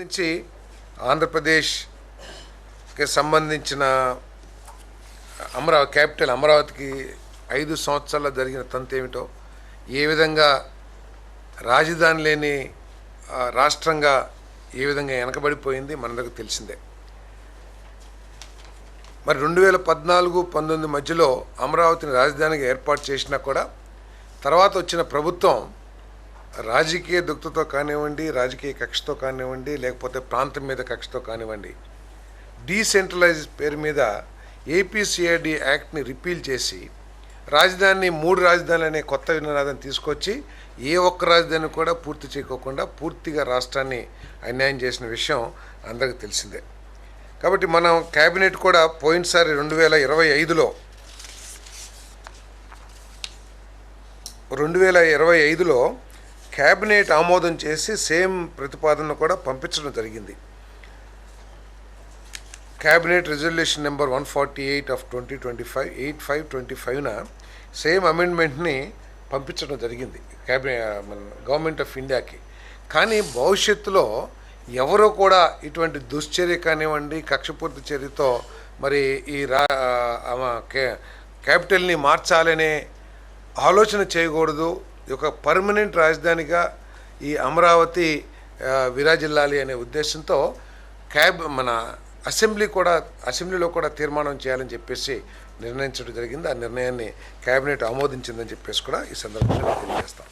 సంబంధించి ఆంధ్రప్రదేశ్కి సంబంధించిన క్యాపిటల్ అమరావతికి 5 సంవత్సరాల్లో జరిగిన తంతు ఏమిటో, ఏ విధంగా రాజధాని లేని రాష్ట్రంగా ఏ విధంగా వెనకబడిపోయింది మనందరికీ తెలిసిందే. మరి 2014-19 మధ్యలో అమరావతిని రాజధానిగా ఏర్పాటు చేసినా కూడా తర్వాత వచ్చిన ప్రభుత్వం రాజకీయ దుక్తతో కానివ్వండి, రాజకీయ కక్షతో కానివ్వండి, లేకపోతే ప్రాంతం మీద కక్షతో కానివ్వండి, డీసెంట్రలైజ్ పేరు మీద ఏపీసీఆర్డీ యాక్ట్ని రిపీల్ చేసి రాజధానిని 3 రాజధానులు అనే కొత్త విధానం తీసుకొచ్చి ఏ ఒక్క రాజధాని కూడా పూర్తి చేయకోకుండా పూర్తిగా రాష్ట్రాన్ని అన్యాయం చేసిన విషయం అందరికీ తెలిసిందే. కాబట్టి మనం క్యాబినెట్ కూడా పోయినసారి 2025లో క్యాబినెట్ ఆమోదం చేసి సేమ్ ప్రతిపాదన కూడా పంపించడం జరిగింది. క్యాబినెట్ రిజల్యూషన్ నెంబర్ 148 ఆఫ్ 2025 8525న సేమ్ అమెండ్మెంట్ని పంపించడం జరిగింది గవర్నమెంట్ ఆఫ్ ఇండియాకి. కానీ భవిష్యత్తులో ఎవరో కూడా ఇటువంటి దుశ్చర్య కానివ్వండి, కక్షపూర్తి చర్యతో మరి ఈ క్యాపిటల్ని మార్చాలనే ఆలోచన చేయకూడదు. ఒక పర్మనెంట్ రాజధానిగా ఈ అమరావతి విరాజిల్లాలి అనే ఉద్దేశంతో మన అసెంబ్లీలో కూడా తీర్మానం చేయాలని చెప్పేసి నిర్ణయించడం జరిగింది. ఆ నిర్ణయాన్ని క్యాబినెట్ ఆమోదించిందని చెప్పేసి కూడా ఈ సందర్భంగా తెలియజేస్తాం.